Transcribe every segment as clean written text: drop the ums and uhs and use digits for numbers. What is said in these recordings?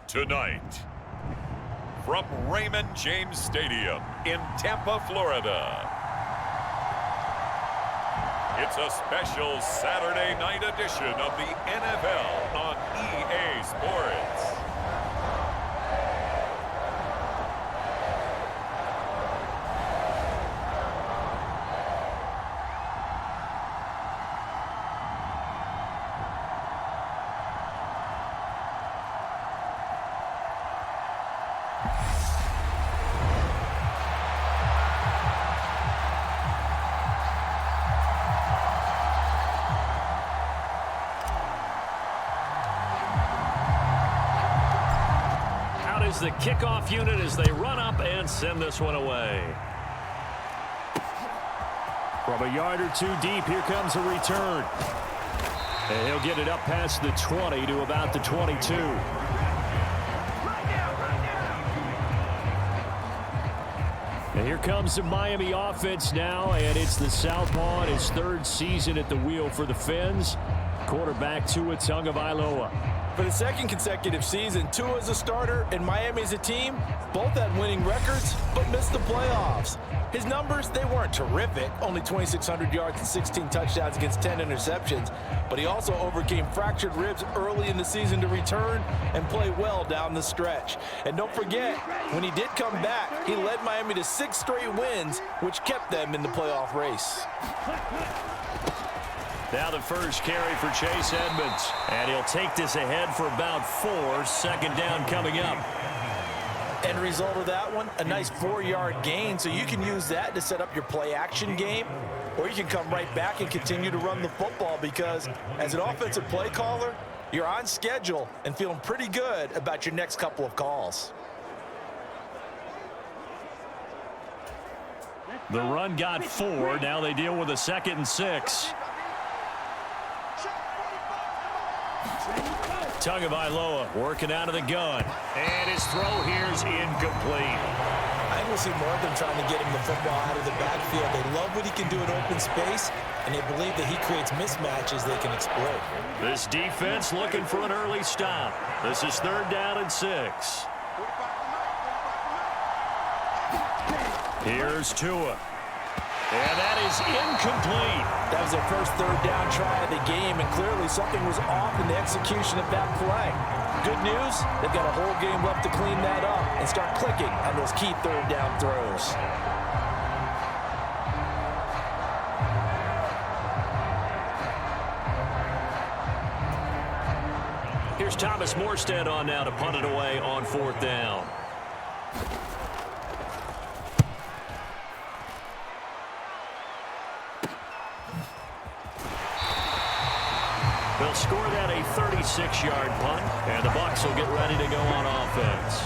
Tonight, from Raymond James Stadium in Tampa, Florida, it's a special Saturday night edition of the NFL on EA Sports. Is the kickoff unit as they run up and send this one away. From a yard or two deep, here comes a return. And he'll get it up past the 20 to about the 22. And here comes the Miami offense now, and it's the Southpaw in his third season at the wheel for the Fins. Quarterback Tua Tagovailoa. For the second consecutive season, Tua as a starter and Miami as a team both had winning records but missed the playoffs. His numbers, they weren't terrific, only 2,600 yards and 16 touchdowns against 10 interceptions, but he also overcame fractured ribs early in the season to return and play well down the stretch. And don't forget, when he did come back, he led Miami to 6 straight wins, which kept them in the playoff race. Now the first carry for Chase Edmonds. And he'll take this ahead for about 4. Second down coming up. End result of that one, a nice 4-yard gain. So you can use that to set up your play-action game. Or you can come right back and continue to run the football because as an offensive play caller, you're on schedule and feeling pretty good about your next couple of calls. The run got 4. Now they deal with a 2nd and 6. Tagovailoa working out of the gun. And his throw here is incomplete. I will see more of them trying to get him the football out of the backfield. They love what he can do in open space, and they believe that he creates mismatches they can exploit. This defense looking for an early stop. This is 3rd down and 6. Here's Tua. And that is incomplete. That was their first 3rd down try of the game, and clearly something was off in the execution of that play. Good news, they've got a whole game left to clean that up and start clicking on those key 3rd down throws. Here's Thomas Morstead on now to punt it away on 4th down. They'll score that a 36-yard punt, and the Bucs will get ready to go on offense.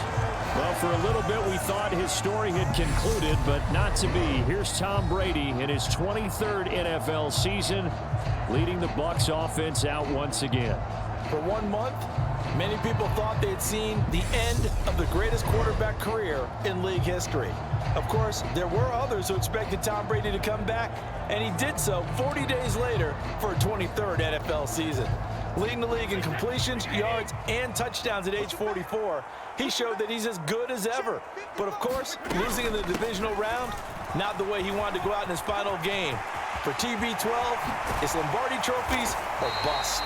Well, for a little bit, we thought his story had concluded, but not to be. Here's Tom Brady in his 23rd NFL season, leading the Bucs offense out once again. For 1 month, many people thought they had seen the end of the greatest quarterback career in league history. Of course, there were others who expected Tom Brady to come back, and he did so 40 days later for a 23rd NFL season. Leading the league in completions, yards, and touchdowns at age 44, he showed that he's as good as ever. But of course, losing in the divisional round, not the way he wanted to go out in his final game. For TB12, it's Lombardi trophies or bust.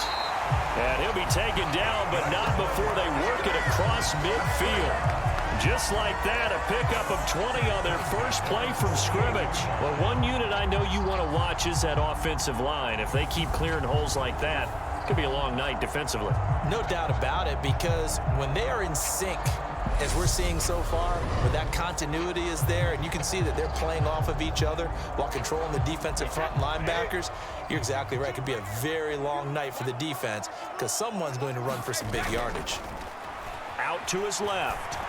And he'll be taken down, but not before they work it across midfield. Just like that, a pickup of 20 on their first play from scrimmage. Well, one unit I know you want to watch is that offensive line. If they keep clearing holes like that, it could be a long night defensively. No doubt about it, because when they are in sync, as we're seeing so far, where that continuity is there, and you can see that they're playing off of each other while controlling the defensive front linebackers, you're exactly right. It could be a very long night for the defense because someone's going to run for some big yardage. Out to his left.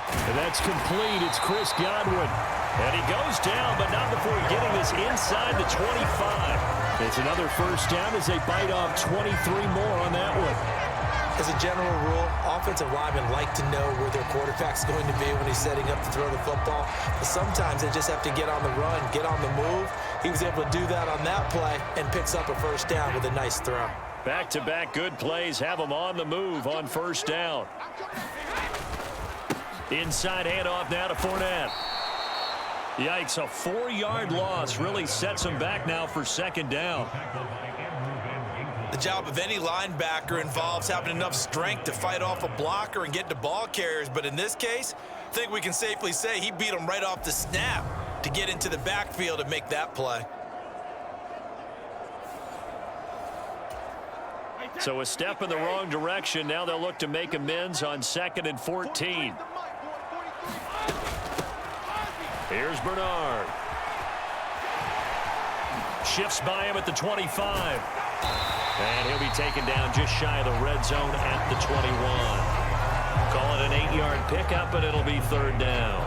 And that's complete. It's Chris Godwin. And he goes down, but not before getting this inside the 25. It's another first down as they bite off 23 more on that one. As a general rule, offensive linemen like to know where their quarterback's going to be when he's setting up to throw the football. But sometimes they just have to get on the run, get on the move. He was able to do that on that play and picks up a first down with a nice throw. Back-to-back good plays have them on the move on first down. Inside handoff now to Fournette. Yikes, a 4-yard loss really sets them back now for second down. The job of any linebacker involves having enough strength to fight off a blocker and get to ball carriers, but in this case, I think we can safely say he beat him right off the snap to get into the backfield and make that play. So a step in the wrong direction. Now they'll look to make amends on 2nd and 14. Here's Bernard. Shifts by him at the 25. And he'll be taken down just shy of the red zone at the 21. Call it an 8-yard pickup, and it'll be third down.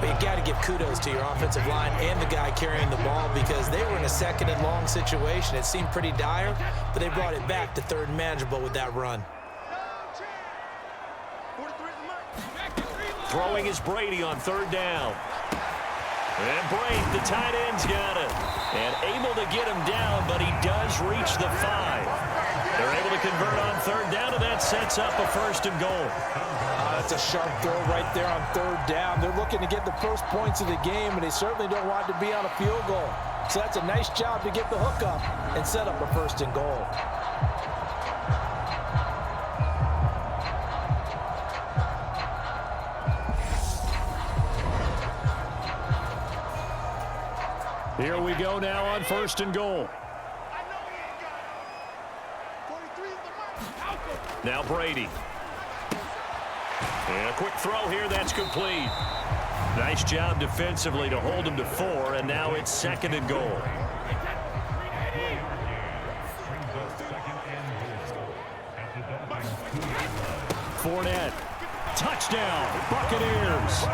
But you got to give kudos to your offensive line and the guy carrying the ball because they were in a 2nd and long situation. It seemed pretty dire, but they brought it back to 3rd and manageable with that run. Throwing is Brady on 3rd down. And Brady, the tight end's got it. And able to get him down, but he does reach the 5. They're able to convert on 3rd down, and that sets up a 1st and goal. That's a sharp throw right there on 3rd down. They're looking to get the first points of the game, and they certainly don't want it to be on a field goal. So that's a nice job to get the hook up and set up a 1st and goal. Here we go now on 1st and goal. Now Brady. And a quick throw here, that's complete. Nice job defensively to hold him to 4, and now it's 2nd and goal. Fournette. Touchdown, Buccaneers.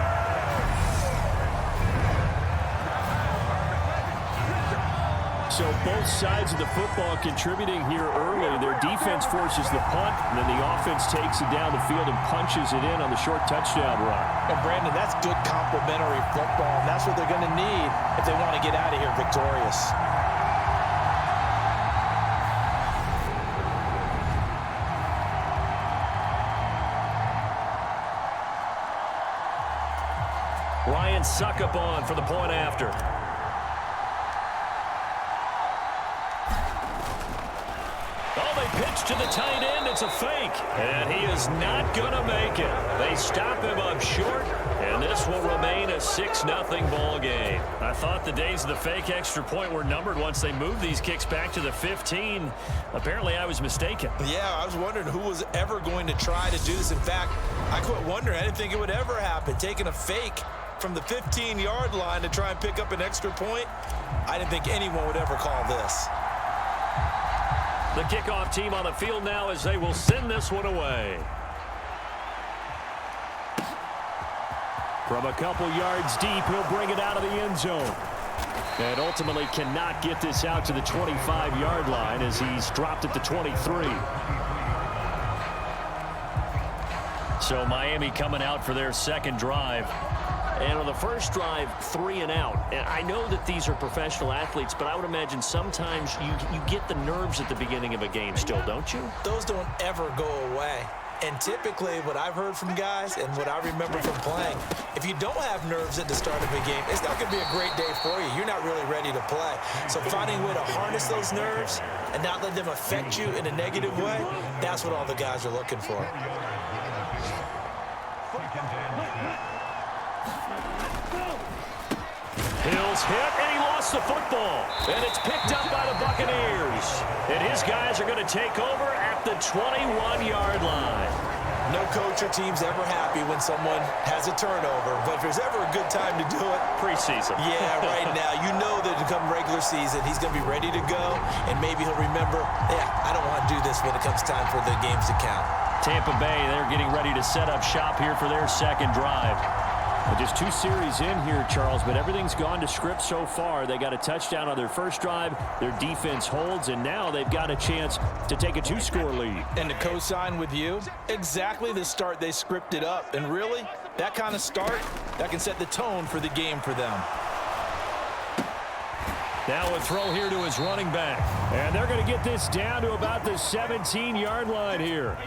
So both sides of the football contributing here early. Their defense forces the punt, and then the offense takes it down the field and punches it in on the short touchdown run. And Brandon, that's good complementary football, and that's what they're going to need if they want to get out of here victorious. Ryan Suckup on for the point after. Pitch to the tight end. It's a fake. And he is not going to make it. They stop him up short, and this will remain a 6-0 ball game. I thought the days of the fake extra point were numbered once they moved these kicks back to the 15. Apparently, I was mistaken. Yeah, I was wondering who was ever going to try to do this. In fact, I quit wondering. I didn't think it would ever happen. Taking a fake from the 15-yard line to try and pick up an extra point, I didn't think anyone would ever call this. The kickoff team on the field now as they will send this one away. From a couple yards deep, he'll bring it out of the end zone. And ultimately cannot get this out to the 25-yard line as he's dropped at the 23. So Miami coming out for their second drive. And on the first drive, 3 and out. And I know that these are professional athletes, but I would imagine sometimes you get the nerves at the beginning of a game still, don't you? Those don't ever go away. And typically what I've heard from guys and what I remember from playing, if you don't have nerves at the start of a game, it's not going to be a great day for you. You're not really ready to play. So finding a way to harness those nerves and not let them affect you in a negative way, that's what all the guys are looking for. Hill's hit, and he lost the football. And it's picked up by the Buccaneers. And his guys are going to take over at the 21-yard line. No coach or team's ever happy when someone has a turnover, but if there's ever a good time to do it, preseason. Yeah, right now. You know that come regular season, he's going to be ready to go, and maybe he'll remember, yeah, I don't want to do this when it comes time for the games to count. Tampa Bay, they're getting ready to set up shop here for their second drive. Just 2 series in here, Charles, but everything's gone to script so far. They got a touchdown on their first drive. Their defense holds, and now they've got a chance to take a 2-score lead. And to co-sign with you, exactly the start they scripted up. And really, that kind of start, that can set the tone for the game for them. Now a throw here to his running back. And they're going to get this down to about the 17-yard line here.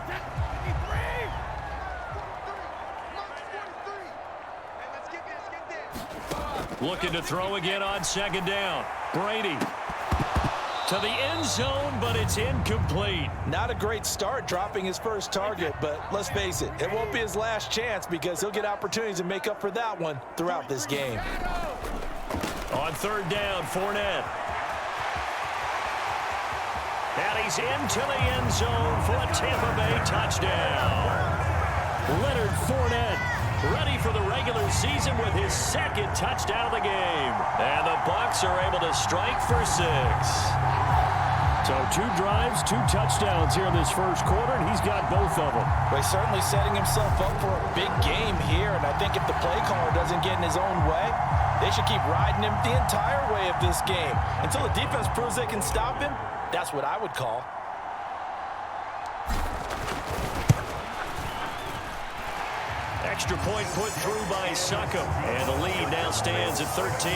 Looking to throw again on second down. Brady to the end zone, but it's incomplete. Not a great start dropping his first target, but let's face it, it won't be his last chance because he'll get opportunities to make up for that one throughout this game. On third down, Fournette. And he's into the end zone for a Tampa Bay touchdown. Leonard Fournette ready for the regular season with his second touchdown of the game. And the Bucs are able to strike for 6. So 2 drives, 2 touchdowns here in this first quarter, and he's got both of them. Well, he's certainly setting himself up for a big game here, and I think if the play caller doesn't get in his own way, they should keep riding him the entire way of this game. Until the defense proves they can stop him, that's what I would call. Extra point put through by Succop, and the lead now stands at 13.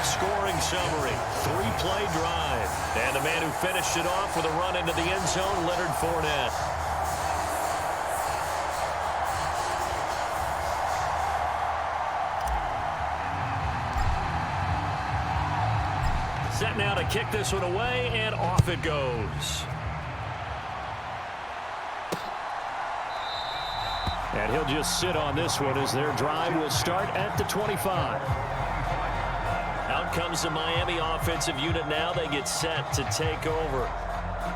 Scoring summary, 3-play drive. And the man who finished it off with a run into the end zone, Leonard Fournette. Set now to kick this one away, and off it goes. And he'll just sit on this one as their drive will start at the 25. Out comes the Miami offensive unit now. They get set to take over.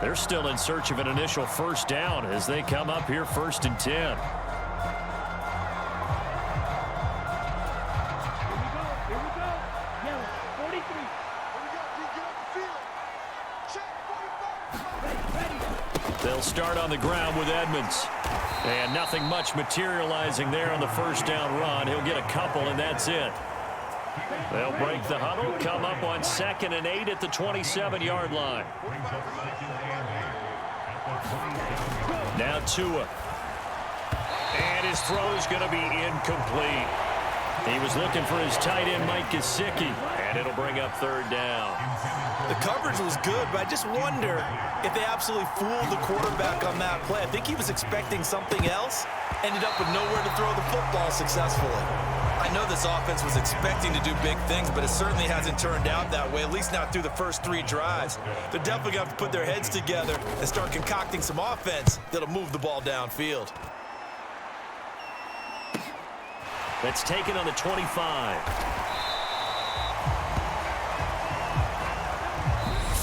They're still in search of an initial first down as they come up here 1st and 10. They'll start on the ground with Edmonds. And nothing much materializing there on the first down run. He'll get a couple, and that's it. They'll break the huddle, come up on 2nd and 8 at the 27-yard line. Now Tua. And his throw is going to be incomplete. He was looking for his tight end, Mike Gesicki, and it'll bring up 3rd down. The coverage was good, but I just wonder if they absolutely fooled the quarterback on that play. I think he was expecting something else, ended up with nowhere to throw the football successfully. I know this offense was expecting to do big things, but it certainly hasn't turned out that way, at least not through the first 3 drives. They're definitely going to have to put their heads together and start concocting some offense that'll move the ball downfield. That's taken on the 25.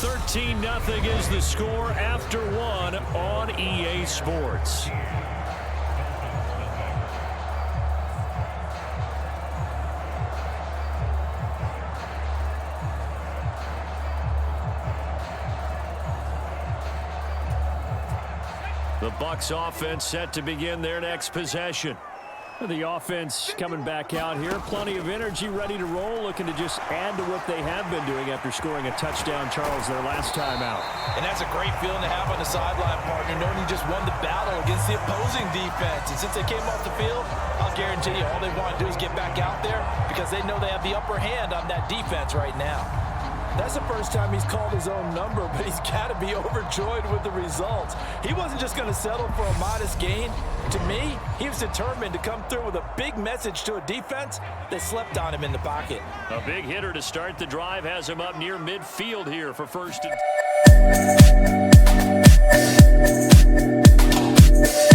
13-0 is the score after 1 on EA Sports. The Bucs offense set to begin their next possession. The offense coming back out here. Plenty of energy, ready to roll, looking to just add to what they have been doing after scoring a touchdown, Charles, their last time out. And that's a great feeling to have on the sideline, partner, knowing you just won the battle against the opposing defense. And since they came off the field, I'll guarantee you all they want to do is get back out there because they know they have the upper hand on that defense right now. That's the first time he's called his own number, but he's got to be overjoyed with the results. He wasn't just going to settle for a modest gain. To me, he was determined to come through with a big message to a defense that slept on him in the pocket. A big hitter to start the drive has him up near midfield here for 1st and 10.